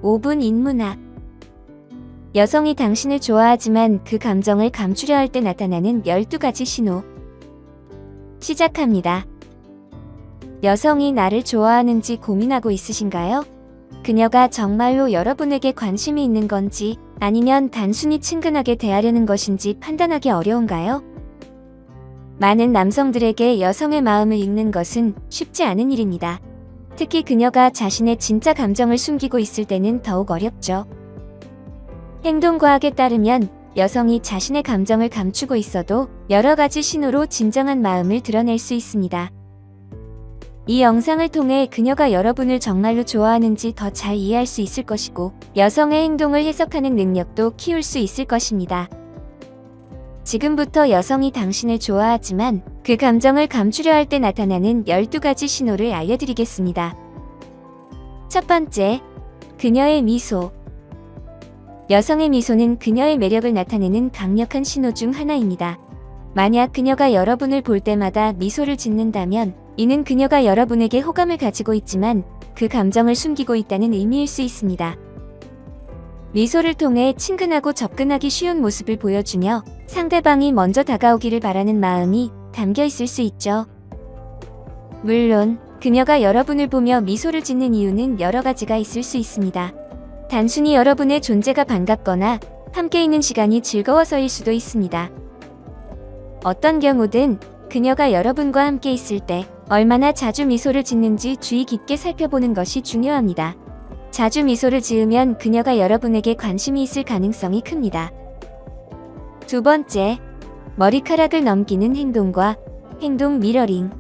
5분 인문학. 여성이 당신을 좋아하지만 그 감정을 감추려 할 때 나타나는 12가지 신호. 시작합니다. 여성이 나를 좋아하는지 고민하고 있으신가요? 그녀가 정말로 여러분에게 관심이 있는 건지 아니면 단순히 친근하게 대하려는 것인지 판단하기 어려운가요? 많은 남성들에게 여성의 마음을 읽는 것은 쉽지 않은 일입니다. 특히 그녀가 자신의 진짜 감정을 숨기고 있을 때는 더욱 어렵죠. 행동과학에 따르면 여성이 자신의 감정을 감추고 있어도 여러 가지 신호로 진정한 마음을 드러낼 수 있습니다. 이 영상을 통해 그녀가 여러분을 정말로 좋아하는지 더 잘 이해할 수 있을 것이고, 여성의 행동을 해석하는 능력도 키울 수 있을 것입니다. 지금부터 여성이 당신을 좋아하지만 그 감정을 감추려 할 때 나타나는 12가지 신호를 알려드리겠습니다. 첫 번째, 그녀의 미소. 여성의 미소는 그녀의 매력을 나타내는 강력한 신호 중 하나입니다. 만약 그녀가 여러분을 볼 때마다 미소를 짓는다면 이는 그녀가 여러분에게 호감을 가지고 있지만 그 감정을 숨기고 있다는 의미일 수 있습니다. 미소를 통해 친근하고 접근하기 쉬운 모습을 보여주며 상대방이 먼저 다가오기를 바라는 마음이 담겨 있을 수 있죠. 물론 그녀가 여러분을 보며 미소를 짓는 이유는 여러 가지가 있을 수 있습니다. 단순히 여러분의 존재가 반갑거나 함께 있는 시간이 즐거워서일 수도 있습니다. 어떤 경우든 그녀가 여러분과 함께 있을 때 얼마나 자주 미소를 짓는지 주의 깊게 살펴보는 것이 중요합니다. 자주 미소를 지으면 그녀가 여러분에게 관심이 있을 가능성이 큽니다. 두 번째, 머리카락을 넘기는 행동과 행동 미러링.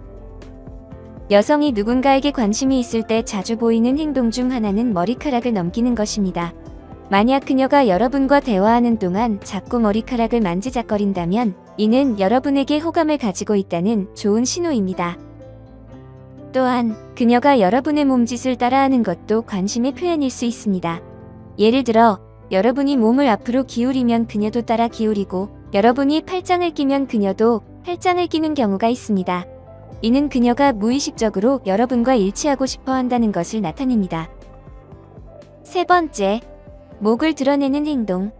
여성이 누군가에게 관심이 있을 때 자주 보이는 행동 중 하나는 머리카락을 넘기는 것입니다. 만약 그녀가 여러분과 대화하는 동안 자꾸 머리카락을 만지작거린다면 이는 여러분에게 호감을 가지고 있다는 좋은 신호입니다. 또한 그녀가 여러분의 몸짓을 따라하는 것도 관심의 표현일 수 있습니다. 예를 들어 여러분이 몸을 앞으로 기울이면 그녀도 따라 기울이고, 여러분이 팔짱을 끼면 그녀도 팔짱을 끼는 경우가 있습니다. 이는 그녀가 무의식적으로 여러분과 일치하고 싶어 한다는 것을 나타냅니다. 세 번째, 목을 드러내는 행동.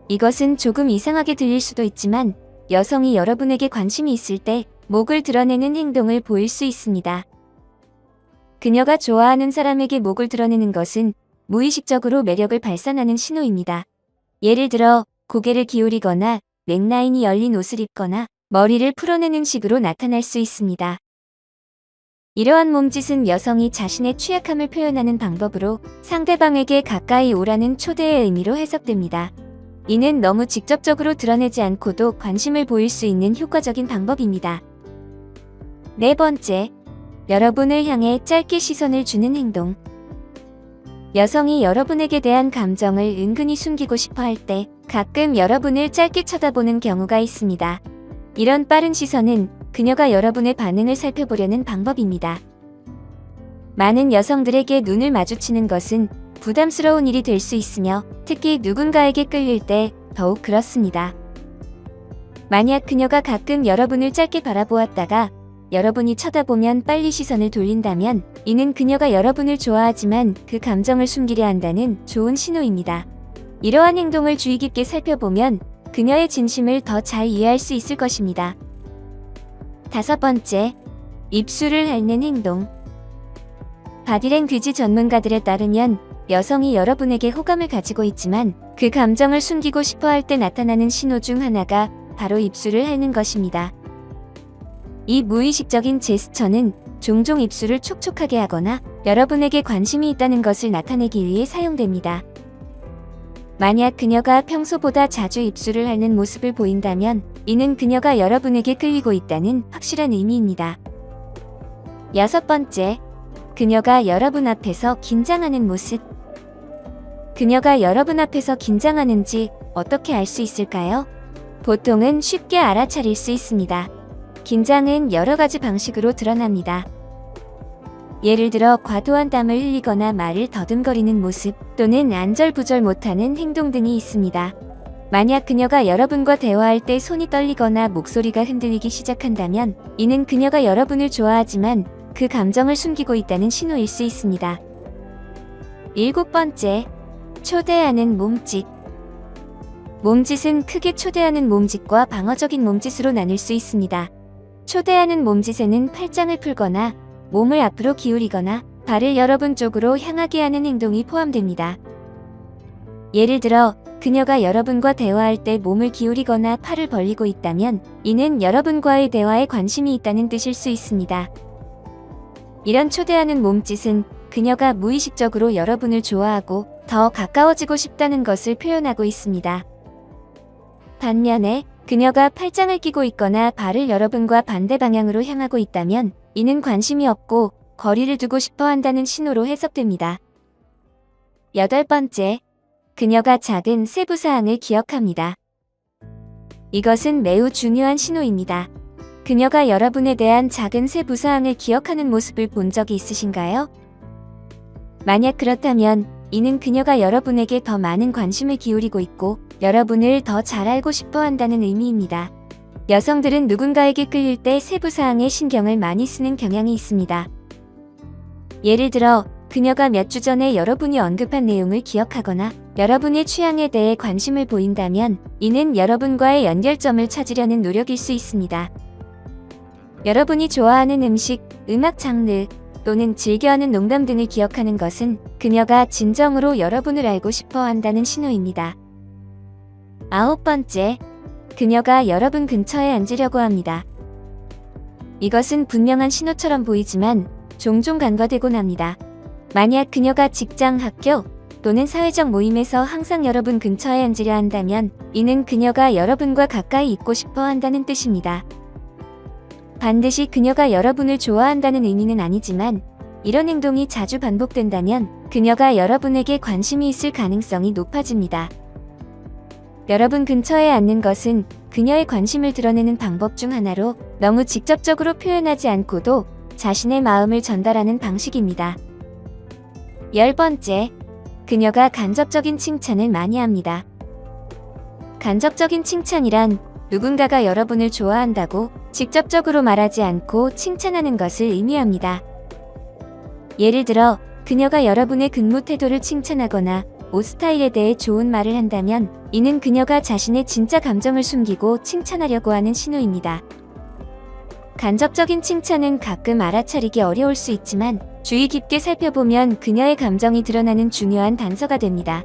이것은 조금 이상하게 들릴 수도 있지만 여성이 여러분에게 관심이 있을 때 목을 드러내는 행동을 보일 수 있습니다. 그녀가 좋아하는 사람에게 목을 드러내는 것은 무의식적으로 매력을 발산하는 신호입니다. 예를 들어 고개를 기울이거나 넥라인이 열린 옷을 입거나 머리를 풀어내는 식으로 나타날 수 있습니다. 이러한 몸짓은 여성이 자신의 취약함을 표현하는 방법으로 상대방에게 가까이 오라는 초대의 의미로 해석됩니다. 이는 너무 직접적으로 드러내지 않고도 관심을 보일 수 있는 효과적인 방법입니다. 네 번째, 여러분을 향해 짧게 시선을 주는 행동. 여성이 여러분에게 대한 감정을 은근히 숨기고 싶어 할 때 가끔 여러분을 짧게 쳐다보는 경우가 있습니다. 이런 빠른 시선은 그녀가 여러분의 반응을 살펴보려는 방법입니다. 많은 여성들에게 눈을 마주치는 것은 부담스러운 일이 될 수 있으며 특히 누군가에게 끌릴 때 더욱 그렇습니다. 만약 그녀가 가끔 여러분을 짧게 바라보았다가 여러분이 쳐다보면 빨리 시선을 돌린다면 이는 그녀가 여러분을 좋아하지만 그 감정을 숨기려 한다는 좋은 신호입니다. 이러한 행동을 주의 깊게 살펴보면 그녀의 진심을 더 잘 이해할 수 있을 것입니다. 다섯 번째, 입술을 핥는 행동. 바디랭귀지 전문가들에 따르면 여성이 여러분에게 호감을 가지고 있지만 그 감정을 숨기고 싶어 할 때 나타나는 신호 중 하나가 바로 입술을 핥는 것입니다. 이 무의식적인 제스처는 종종 입술을 촉촉하게 하거나 여러분에게 관심이 있다는 것을 나타내기 위해 사용됩니다. 만약 그녀가 평소보다 자주 입술을 핥는 모습을 보인다면 이는 그녀가 여러분에게 끌리고 있다는 확실한 의미입니다. 여섯 번째, 그녀가 여러분 앞에서 긴장하는 모습. 그녀가 여러분 앞에서 긴장하는지 어떻게 알 수 있을까요? 보통은 쉽게 알아차릴 수 있습니다. 긴장은 여러 가지 방식으로 드러납니다. 예를 들어 과도한 땀을 흘리거나 말을 더듬거리는 모습 또는 안절부절 못하는 행동 등이 있습니다. 만약 그녀가 여러분과 대화할 때 손이 떨리거나 목소리가 흔들리기 시작한다면 이는 그녀가 여러분을 좋아하지만 그 감정을 숨기고 있다는 신호일 수 있습니다. 7번째, 초대하는 몸짓. 몸짓은 크게 초대하는 몸짓과 방어적인 몸짓으로 나눌 수 있습니다. 초대하는 몸짓에는 팔짱을 풀거나 몸을 앞으로 기울이거나 발을 여러분 쪽으로 향하게 하는 행동이 포함됩니다. 예를 들어 그녀가 여러분과 대화할 때 몸을 기울이거나 팔을 벌리고 있다면 이는 여러분과의 대화에 관심이 있다는 뜻일 수 있습니다. 이런 초대하는 몸짓은 그녀가 무의식적으로 여러분을 좋아하고 더 가까워지고 싶다는 것을 표현하고 있습니다. 반면에 그녀가 팔짱을 끼고 있거나 발을 여러분과 반대 방향으로 향하고 있다면 이는 관심이 없고 거리를 두고 싶어 한다는 신호로 해석됩니다. 8번째, 그녀가 작은 세부사항을 기억합니다. 이것은 매우 중요한 신호입니다. 그녀가 여러분에 대한 작은 세부사항을 기억하는 모습을 본 적이 있으신가요? 만약 그렇다면 이는 그녀가 여러분에게 더 많은 관심을 기울이고 있고 여러분을 더 잘 알고 싶어 한다는 의미입니다. 여성들은 누군가에게 끌릴 때 세부사항에 신경을 많이 쓰는 경향이 있습니다. 예를 들어 그녀가 몇 주 전에 여러분이 언급한 내용을 기억하거나 여러분의 취향에 대해 관심을 보인다면 이는 여러분과의 연결점을 찾으려는 노력일 수 있습니다. 여러분이 좋아하는 음식, 음악 장르 또는 즐겨하는 농담 등을 기억하는 것은 그녀가 진정으로 여러분을 알고 싶어 한다는 신호입니다. 9번째, 그녀가 여러분 근처에 앉으려고 합니다. 이것은 분명한 신호처럼 보이지만 종종 간과되곤 합니다. 만약 그녀가 직장, 학교 또는 사회적 모임에서 항상 여러분 근처에 앉으려 한다면 이는 그녀가 여러분과 가까이 있고 싶어 한다는 뜻입니다. 반드시 그녀가 여러분을 좋아한다는 의미는 아니지만 이런 행동이 자주 반복된다면 그녀가 여러분에게 관심이 있을 가능성이 높아집니다. 여러분 근처에 앉는 것은 그녀의 관심을 드러내는 방법 중 하나로 너무 직접적으로 표현하지 않고도 자신의 마음을 전달하는 방식입니다. 10번째, 그녀가 간접적인 칭찬을 많이 합니다. 간접적인 칭찬이란 누군가가 여러분을 좋아한다고 직접적으로 말하지 않고 칭찬하는 것을 의미합니다. 예를 들어 그녀가 여러분의 근무 태도를 칭찬하거나 옷 스타일에 대해 좋은 말을 한다면 이는 그녀가 자신의 진짜 감정을 숨기고 칭찬하려고 하는 신호입니다. 간접적인 칭찬은 가끔 알아차리기 어려울 수 있지만 주의 깊게 살펴보면 그녀의 감정이 드러나는 중요한 단서가 됩니다.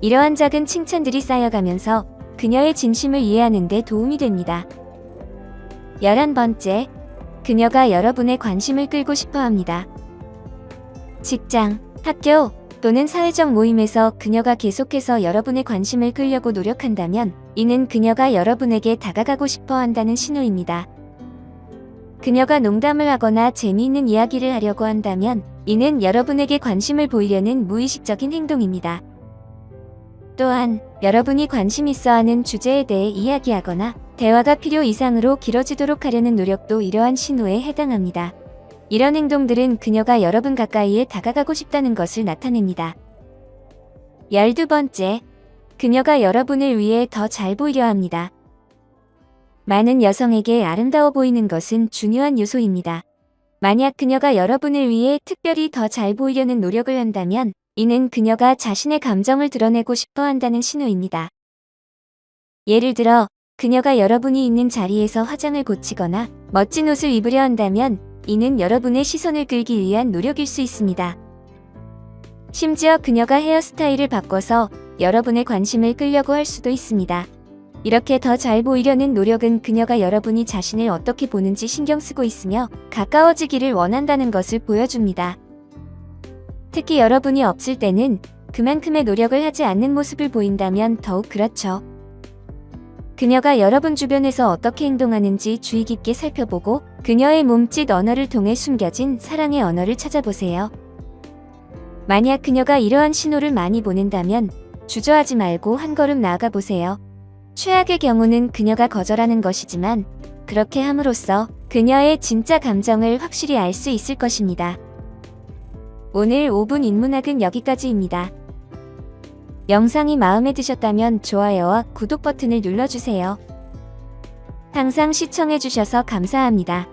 이러한 작은 칭찬들이 쌓여가면서 그녀의 진심을 이해하는 데 도움이 됩니다. 11번째, 그녀가 여러분의 관심을 끌고 싶어 합니다. 직장, 학교 또는 사회적 모임에서 그녀가 계속해서 여러분의 관심을 끌려고 노력한다면 이는 그녀가 여러분에게 다가가고 싶어 한다는 신호입니다. 그녀가 농담을 하거나 재미있는 이야기를 하려고 한다면 이는 여러분에게 관심을 보이려는 무의식적인 행동입니다. 또한 여러분이 관심 있어 하는 주제에 대해 이야기하거나 대화가 필요 이상으로 길어지도록 하려는 노력도 이러한 신호에 해당합니다. 이런 행동들은 그녀가 여러분 가까이에 다가가고 싶다는 것을 나타냅니다. 12번째, 그녀가 여러분을 위해 더 잘 보이려 합니다. 많은 여성에게 아름다워 보이는 것은 중요한 요소입니다. 만약 그녀가 여러분을 위해 특별히 더 잘 보이려는 노력을 한다면 이는 그녀가 자신의 감정을 드러내고 싶어 한다는 신호입니다. 예를 들어 그녀가 여러분이 있는 자리에서 화장을 고치거나 멋진 옷을 입으려 한다면 이는 여러분의 시선을 끌기 위한 노력일 수 있습니다. 심지어 그녀가 헤어스타일을 바꿔서 여러분의 관심을 끌려고 할 수도 있습니다. 이렇게 더 잘 보이려는 노력은 그녀가 여러분이 자신을 어떻게 보는지 신경 쓰고 있으며 가까워지기를 원한다는 것을 보여줍니다. 특히 여러분이 없을 때는 그만큼의 노력을 하지 않는 모습을 보인다면 더욱 그렇죠. 그녀가 여러분 주변에서 어떻게 행동하는지 주의 깊게 살펴보고 그녀의 몸짓 언어를 통해 숨겨진 사랑의 언어를 찾아보세요. 만약 그녀가 이러한 신호를 많이 보낸다면 주저하지 말고 한 걸음 나아가 보세요. 최악의 경우는 그녀가 거절하는 것이지만 그렇게 함으로써 그녀의 진짜 감정을 확실히 알 수 있을 것입니다. 오늘 5분 인문학은 여기까지입니다. 영상이 마음에 드셨다면 좋아요와 구독 버튼을 눌러주세요. 항상 시청해주셔서 감사합니다.